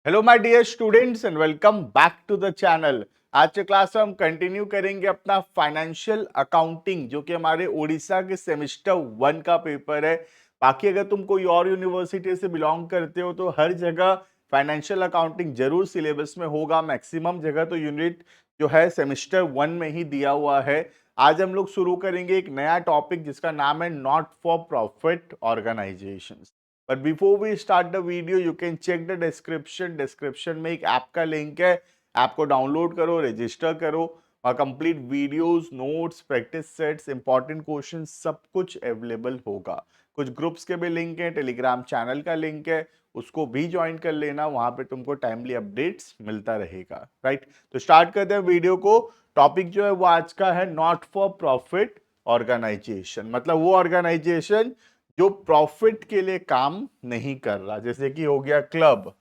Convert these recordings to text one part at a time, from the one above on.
Hello my dear students and welcome back to the channel. आज के class में हम कंटिन्यू करेंगे अपना फाइनेंशियल अकाउंटिंग, जो कि हमारे उड़ीसा के सेमेस्टर 1 का पेपर है। बाकी अगर तुम कोई और यूनिवर्सिटी से बिलोंग करते हो तो हर जगह फाइनेंशियल अकाउंटिंग जरूर सिलेबस में होगा। मैक्सिमम जगह तो यूनिट जो है सेमेस्टर 1 में ही दिया हुआ है। आज हम लोग शुरू करेंगे एक नया टॉपिक जिसका नाम है not for profit organisations. But before we start the video you can check the description में एक ऐप का लिंक है। ऐप को डाउनलोड करो, रजिस्टर करो और complete videos, notes, practice sets, important question सब कुछ अवेलेबल होगा। कुछ ग्रुप्स के भी लिंक है, टेलीग्राम चैनल का लिंक है, उसको भी ज्वाइन कर लेना। वहां पे तुमको टाइमली अपडेट्स मिलता रहेगा। राइट, तो स्टार्ट करते हैं वीडियो को। टॉपिक जो है वो आज का है नॉट फॉर प्रॉफिट ऑर्गेनाइजेशन। मतलब वो ऑर्गेनाइजेशन जो प्रॉफिट के लिए काम नहीं कर रहा, जैसे कि हो गया क्लब,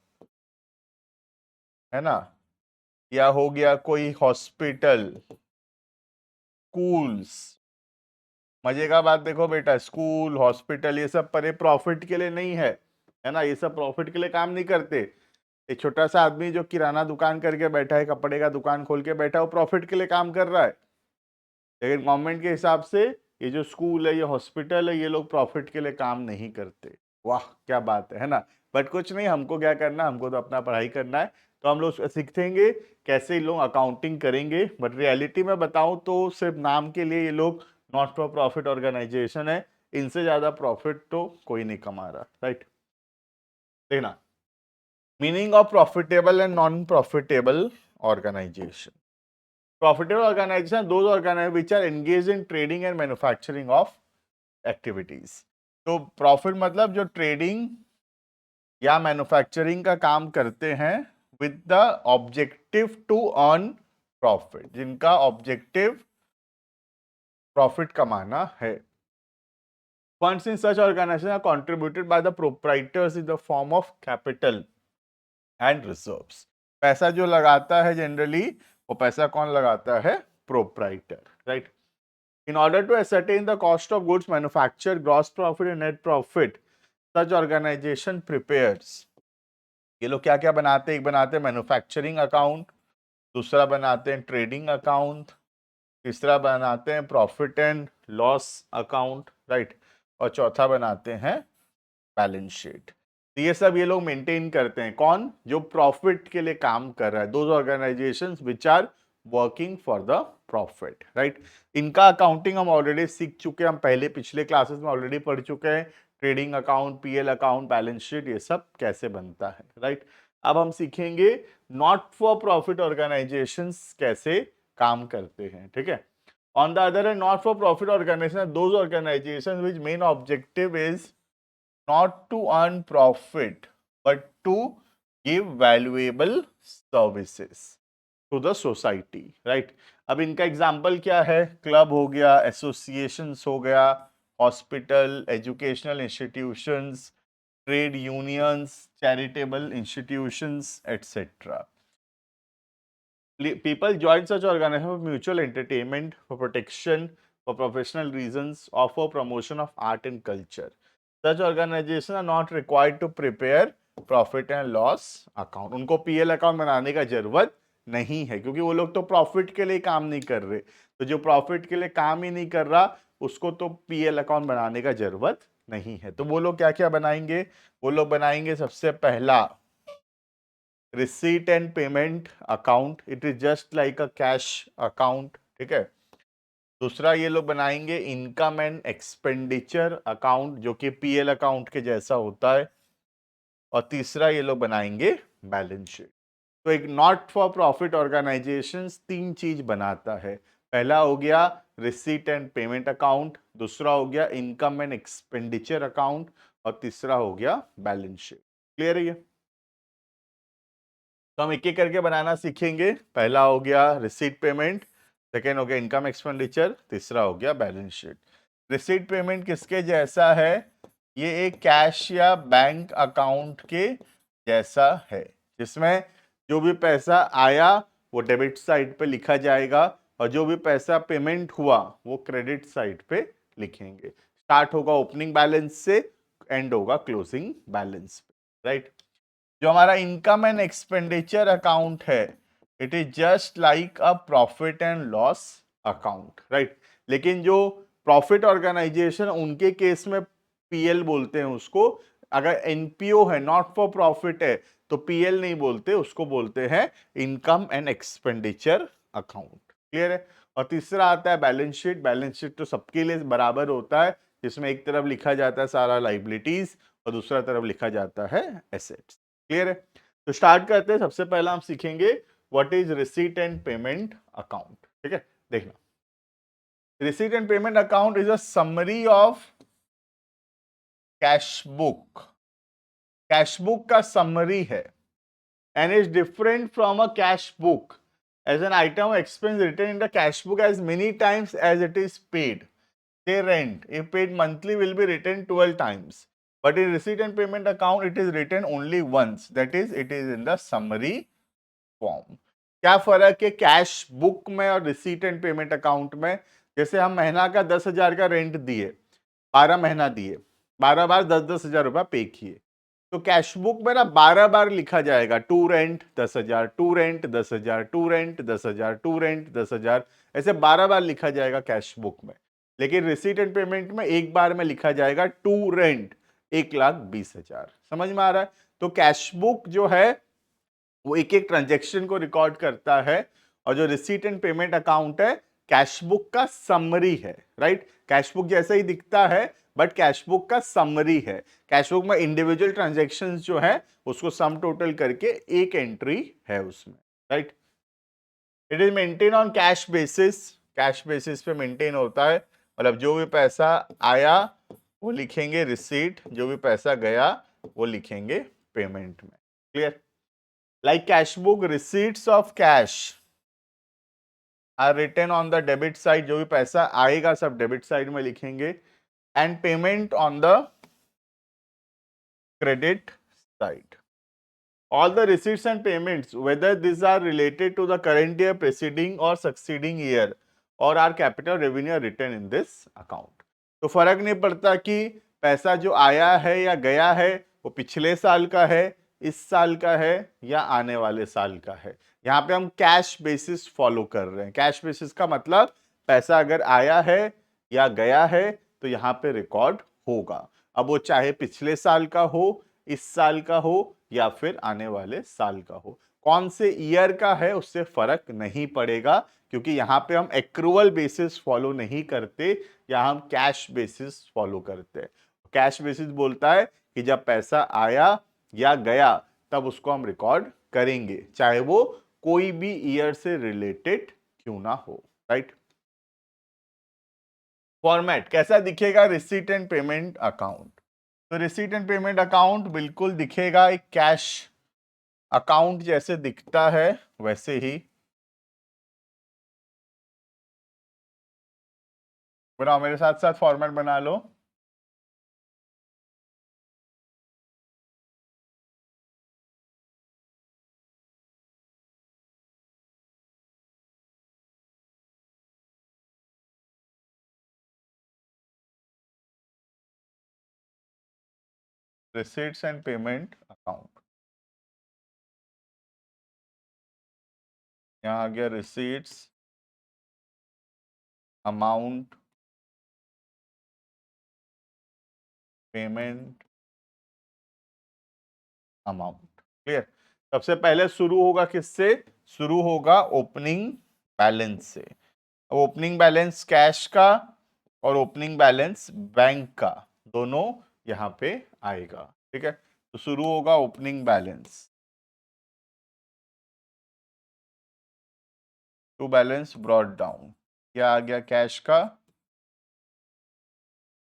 है ना, या हो गया कोई हॉस्पिटल, स्कूल्स। मजे का बात देखो बेटा, स्कूल, हॉस्पिटल ये सब पर प्रॉफिट के लिए नहीं है ना। ये सब प्रॉफिट के लिए काम नहीं करते। एक छोटा सा आदमी जो किराना दुकान करके बैठा है, कपड़े का दुकान खोल के बैठा है, वो प्रॉफिट के लिए काम कर रहा है। लेकिन गवर्नमेंट के हिसाब से ये जो स्कूल है, ये हॉस्पिटल है, ये लोग प्रॉफिट के लिए काम नहीं करते। वाह क्या बात है ना। बट कुछ नहीं, हमको क्या करना, हमको तो अपना पढ़ाई करना है। तो हम लोग सीखेंगे कैसे ये लोग अकाउंटिंग करेंगे। बट रियलिटी में बताऊं तो सिर्फ नाम के लिए ये लोग नॉट फॉर प्रॉफिट ऑर्गेनाइजेशन है। इनसे ज्यादा प्रॉफिट तो कोई नहीं कमा रहा। राइट, देखना meaning of profitable and non profitable organisation. Profitable organization, those organizations which are engaged in trading and manufacturing of activities. तो प्रॉफिट मतलब जो ट्रेडिंग या मैन्युफैक्चरिंग का काम करते हैं with the objective to earn profit, जिनका ऑब्जेक्टिव प्रॉफिट कमाना है। Funds in such organizations are contributed by the proprietors in the form of capital and reserves. पैसा जो लगाता है जनरली, वो पैसा कौन लगाता है? Proprietor. Right, in order to ascertain the cost of goods manufactured, gross profit and net profit, such organization prepares। ये लोग क्या क्या बनाते हैं? एक बनाते हैं मैन्युफैक्चरिंग अकाउंट, दूसरा बनाते हैं ट्रेडिंग अकाउंट, तीसरा बनाते हैं profit and loss account, right, और चौथा बनाते हैं बैलेंस शीट। तो ये सब ये लोग मेंटेन करते हैं। कौन? जो प्रॉफिट के लिए काम कर रहा है। Those organisations which are working for the profit. Right, इनका अकाउंटिंग हम ऑलरेडी सीख चुके हैं, हम पहले पिछले क्लासेस में ऑलरेडी पढ़ चुके हैं। Trading account, PL account, balance sheet, ये सब कैसे बनता है। राइट, अब हम सीखेंगे नॉट फॉर प्रॉफिट ऑर्गेनाइजेशंस कैसे काम करते हैं। ठीक है, on the other hand not for profit organisation, those organisations which main objective is not to earn profit but to give valuable services to the society। right, अब इनका example क्या है? क्लब हो गया, एसोसिएशंस हो गया, hospital, educational institutions, trade unions, charitable institutions etcetera. People join such organizations for mutual entertainment, for protection, for professional reasons, or for promotion of art and culture. Such organizations are not required to prepare profit and loss account। उनको PL account बनाने का जरूरत नहीं है, क्योंकि वो लोग तो प्रॉफिट के लिए काम नहीं कर रहे। तो जो प्रॉफिट के लिए काम ही नहीं कर रहा, उसको तो पीएल अकाउंट बनाने का जरूरत नहीं है। तो वो लोग क्या क्या बनाएंगे? वो लोग बनाएंगे सबसे पहला receipt and payment account, it is just like a cash account. ठीक है, दूसरा ये लोग बनाएंगे इनकम एंड एक्सपेंडिचर अकाउंट, जो कि पीएल अकाउंट के जैसा होता है, और तीसरा ये लोग बनाएंगे बैलेंस शीट। तो एक नॉट फॉर प्रॉफिट ऑर्गेनाइजेशन तीन चीज बनाता है। पहला हो गया रिसीट एंड पेमेंट अकाउंट, दूसरा हो गया इनकम एंड एक्सपेंडिचर अकाउंट, और तीसरा हो गया बैलेंस शीट। क्लियर है ये? तो हम एक एक करके बनाना सीखेंगे। पहला हो गया रिसीट पेमेंट, सेकेंड हो गया इनकम एक्सपेंडिचर, तीसरा हो गया बैलेंस शीट। रिसीट पेमेंट किसके जैसा है? ये एक कैश या बैंक अकाउंट के जैसा है, जिसमें जो भी पैसा आया वो डेबिट साइड पे लिखा जाएगा, और जो भी पैसा पेमेंट हुआ वो क्रेडिट साइड पे लिखेंगे। स्टार्ट होगा ओपनिंग बैलेंस से, एंड होगा क्लोजिंग बैलेंस पे। राइट, जो हमारा इनकम एंड एक्सपेंडिचर अकाउंट है, it is just like a profit and loss account, right. लेकिन जो प्रॉफिट ऑर्गेनाइजेशन, उनके केस में पीएल बोलते हैं उसको। अगर एनपीओ है, नॉट फॉर प्रॉफिट है, तो पीएल नहीं बोलते, उसको बोलते हैं income and expenditure account. Clear है। और तीसरा आता है बैलेंस शीट। बैलेंस शीट तो सबके लिए बराबर होता है, जिसमें एक तरफ लिखा जाता है सारा लाइबिलिटीज और दूसरा तरफ लिखा जाता है एसेट्स। क्लियर है। तो स्टार्ट करते हैं। सबसे पहला हम सीखेंगे what is receipt and payment account. ठीक है, देखना। Receipt and payment account is a summary of cash book. Cash book का समरी है and is different from a cash book as an item of expense written in the cash book as many times as it is paid. Say rent, if paid monthly, will be written 12 times. But in receipt and payment account, it is written only once. That is, it is in the summary form. क्या फर्क है cash book में और receipt and payment account में? जैसे हम महीना का 10,000 का रेंट दिए, 12 महीना दिए, 12 बार 10,000 रुपया पे किए, तो कैश बुक में ना 12 बार लिखा जाएगा to rent 10,000, to rent 10,000, to rent 10,000, to rent 10,000, ऐसे 12 बार लिखा जाएगा कैश बुक में। लेकिन रिसीट एंड पेमेंट में एक बार में लिखा जाएगा टू रेंट 1,20,000। समझ में आ रहा है? तो कैश बुक जो है वो एक एक ट्रांजेक्शन को रिकॉर्ड करता है, और जो रिसीट एंड पेमेंट अकाउंट है कैश बुक का समरी है, राइट। कैश बुक जैसा ही दिखता है, बट कैश बुक का समरी है। कैश बुक में इंडिविजुअल ट्रांजेक्शन्स जो है उसको सम टोटल करके एक एंट्री है उसमें, right. It is maintain on cash basis. Cash basis पे मेंटेन होता है, मतलब जो भी पैसा आया वो लिखेंगे रिसीट, जो भी पैसा गया वो लिखेंगे पेमेंट में। Clear. Like cash book, receipts of cash are written on the debit side. जो भी पैसा आएगा सब डेबिट साइड में लिखेंगे, and payment on the credit side. All the receipts and payments, whether these are related to the current year, preceding or succeeding year, or are capital revenue, are written in this account. तो फर्क नहीं पड़ता कि पैसा जो आया है या गया है वो पिछले साल का है, इस साल का है या आने वाले साल का है। यहाँ पे हम कैश बेसिस फॉलो कर रहे हैं। कैश बेसिस का मतलब पैसा अगर आया है या गया है तो यहाँ पे रिकॉर्ड होगा। अब वो चाहे पिछले साल का हो, इस साल का हो या फिर आने वाले साल का हो, कौन से ईयर का है उससे फर्क नहीं पड़ेगा, क्योंकि यहाँ पे हम एक्रूअल बेसिस फॉलो नहीं करते, या हम कैश बेसिस फॉलो करते हैं। कैश बेसिस बोलता है कि जब पैसा आया या गया तब उसको हम रिकॉर्ड करेंगे, चाहे वो कोई भी ईयर से रिलेटेड क्यों ना हो, राइट। फॉर्मेट कैसा दिखेगा रिसीट एंड पेमेंट अकाउंट? तो रिसीट एंड पेमेंट अकाउंट बिल्कुल दिखेगा एक कैश अकाउंट जैसे दिखता है वैसे ही। बनाओ, मेरे साथ साथ फॉर्मेट बना लो। रिसीट्स एंड पेमेंट अकाउंट, यहाँ आ गया receipts, amount, payment, amount. Clear. सबसे पहले शुरू होगा किससे? शुरू होगा ओपनिंग बैलेंस से। ओपनिंग बैलेंस कैश का और ओपनिंग बैलेंस बैंक का दोनों यहाँ पे आएगा। ठीक है, तो शुरू होगा opening balance. To balance brought down, क्या आ गया कैश का,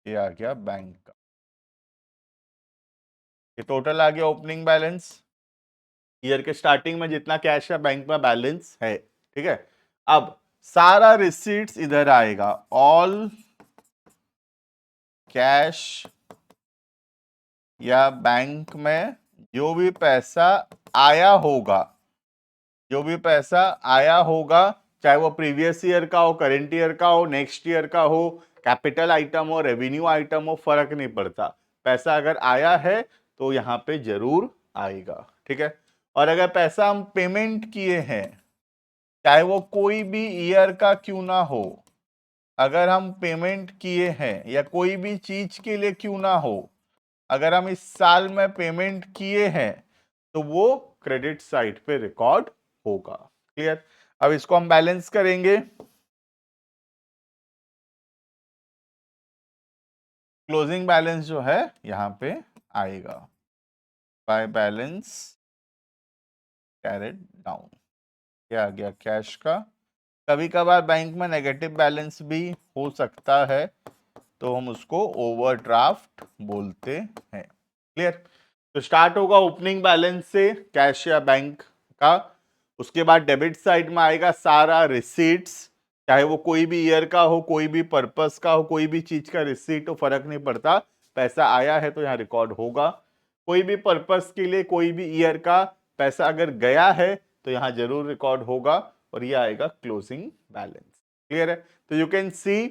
ये आ गया बैंक का। ये टोटल आ गया ओपनिंग बैलेंस। ईयर के स्टार्टिंग में जितना कैश है बैंक में बैलेंस है। ठीक है, अब सारा रिसीट्स इधर आएगा, ऑल कैश या बैंक में जो भी पैसा आया होगा, जो भी पैसा आया होगा, चाहे वो प्रीवियस ईयर का हो, करेंट ईयर का हो, नेक्स्ट ईयर का हो, कैपिटल आइटम हो, रेवेन्यू आइटम हो, फर्क नहीं पड़ता। पैसा अगर आया है तो यहाँ पे जरूर आएगा। ठीक है। और अगर पैसा हम पेमेंट किए हैं, चाहे वो कोई भी ईयर का क्यों ना हो, अगर हम पेमेंट किए हैं या कोई भी चीज के लिए क्यों ना हो, अगर हम इस साल में पेमेंट किए हैं तो वो क्रेडिट साइड पे रिकॉर्ड होगा। क्लियर। अब इसको हम बैलेंस करेंगे। क्लोजिंग बैलेंस जो है यहां पे आएगा बाय बैलेंस कैरेट डाउन। क्या आ गया? कैश का। कभी कभार बैंक में नेगेटिव बैलेंस भी हो सकता है, तो हम उसको ओवरड्राफ्ट बोलते हैं। क्लियर। तो स्टार्ट होगा ओपनिंग बैलेंस से, कैश या बैंक का। उसके बाद डेबिट साइड में आएगा सारा रिसीट्स, चाहे वो कोई भी ईयर का हो, कोई भी पर्पस का हो, कोई भी चीज का रिसीट हो, फर्क नहीं पड़ता। पैसा आया है तो यहाँ रिकॉर्ड होगा। कोई भी पर्पस के लिए कोई भी ईयर का पैसा अगर गया है तो यहाँ जरूर रिकॉर्ड होगा, और ये आएगा क्लोजिंग बैलेंस। क्लियर है। तो you can see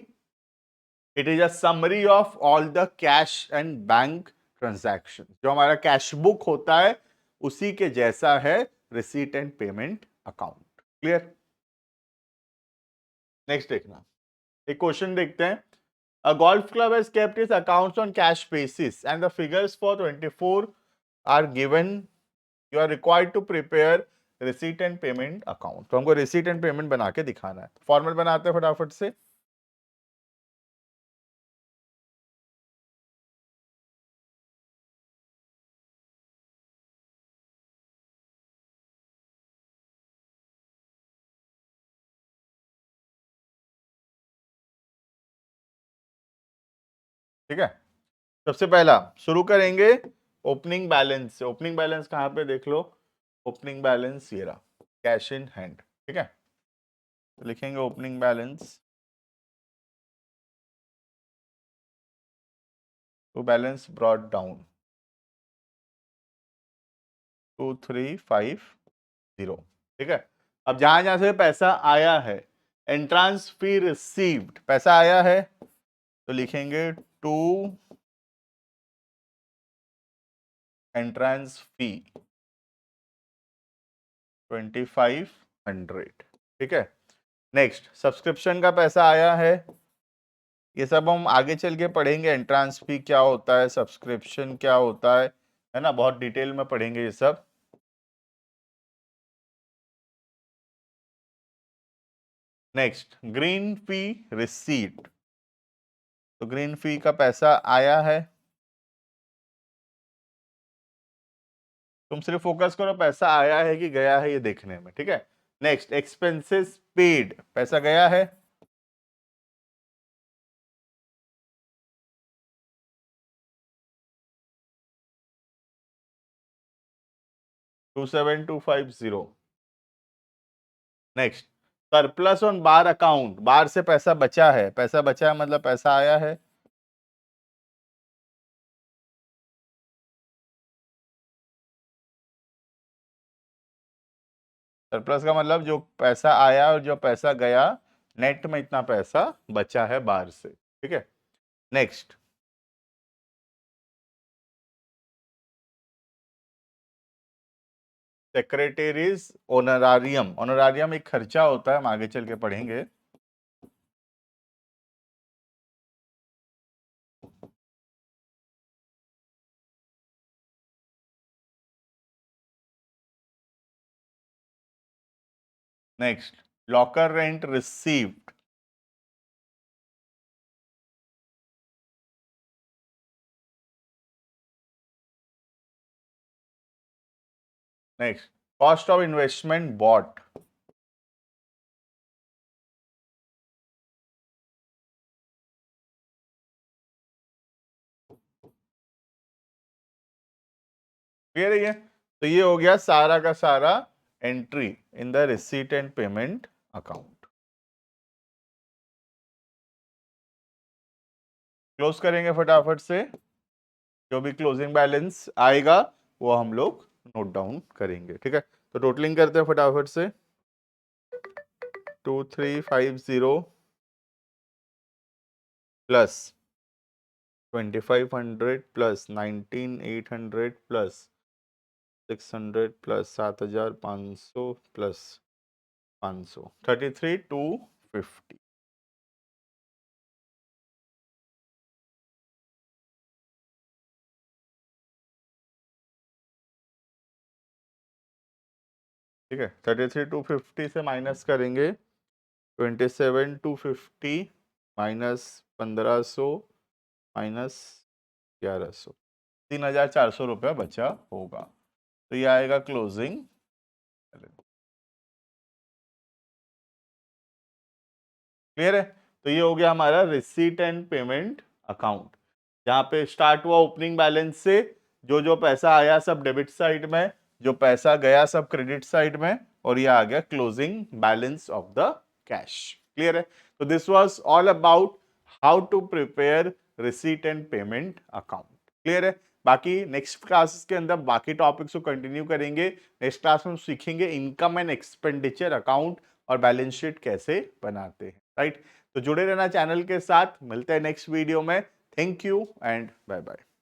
it is a summary of all the cash and bank transaction. जो हमारा कैश बुक होता है उसी के जैसा है receipt and payment account. Clear. Next देखना, एक क्वेश्चन देखते हैं। A golf club has kept its accounts on cash basis and the figures for 24 are given. You are required to prepare receipt and payment account. तो हमको receipt and payment बना के दिखाना है। फॉर्मेट बनाते हैं फटाफट से। ठीक है। सबसे पहला शुरू करेंगे ओपनिंग बैलेंस से। ओपनिंग बैलेंस कहां पे देख लो, ओपनिंग बैलेंस ये रहा, कैश इन हैंड। ठीक है। तो लिखेंगे ओपनिंग बैलेंस, तो बैलेंस ब्रॉट डाउन 2350। ठीक है। अब जहां जहां से पैसा आया है, एंट्रांस फी रिसीव्ड, पैसा आया है तो लिखेंगे टू एंट्रांस फी 2500। ठीक है। नेक्स्ट सब्सक्रिप्शन का पैसा आया है, ये सब हम आगे चल के पढ़ेंगे। एंट्रांस फी क्या होता है, सब्सक्रिप्शन क्या होता है ना, बहुत डिटेल में पढ़ेंगे ये सब। नेक्स्ट ग्रीन फी रिसीट, तो ग्रीन फी का पैसा आया है। तुम सिर्फ फोकस करो पैसा आया है कि गया है ये देखने में। ठीक है। नेक्स्ट एक्सपेंसेस पेड, पैसा गया है। 27250। Next surplus on bar account, bar से पैसा बचा है, पैसा बचा है मतलब पैसा आया है। सरप्लस का मतलब जो पैसा आया और जो पैसा गया, नेट में इतना पैसा बचा है बाहर से। ठीक है। नेक्स्ट सेक्रेटरीज ऑनरारियम, ऑनरारियम एक खर्चा होता है, हम आगे चल के पढ़ेंगे। Next locker rent received, next cost of investment bought, clear है ये। तो ये हो गया सारा का सारा entry in the receipt and payment account. Close करेंगे फटाफट से, जो भी क्लोजिंग बैलेंस आएगा वो हम लोग नोट डाउन करेंगे। ठीक है। तो टोटलिंग करते हैं फटाफट से। 2350 plus 2500 plus 19800 plus 600 plus 7,500 plus 500 33,250। ठीक है, 33,250 से माइनस करेंगे 27,250 माइनस 1,500 माइनस 1,100, 3,400 रुपया बचा होगा। तो ये आएगा क्लोजिंग। क्लियर है? तो ये हो गया हमारा रिसीट एंड पेमेंट अकाउंट, जहां पे स्टार्ट हुआ ओपनिंग बैलेंस से, जो जो पैसा आया सब डेबिट साइड में, जो पैसा गया सब क्रेडिट साइड में, और ये आ गया closing balance of the cash. Clear है? तो this was all about how to prepare receipt and payment account. Clear है? बाकी नेक्स्ट क्लासेस के अंदर बाकी टॉपिक्स को कंटिन्यू करेंगे। नेक्स्ट क्लास में सीखेंगे इनकम एंड एक्सपेंडिचर अकाउंट और बैलेंस शीट कैसे बनाते हैं। राइट? तो जुड़े रहना चैनल के साथ, मिलते हैं नेक्स्ट वीडियो में। Thank you and bye bye.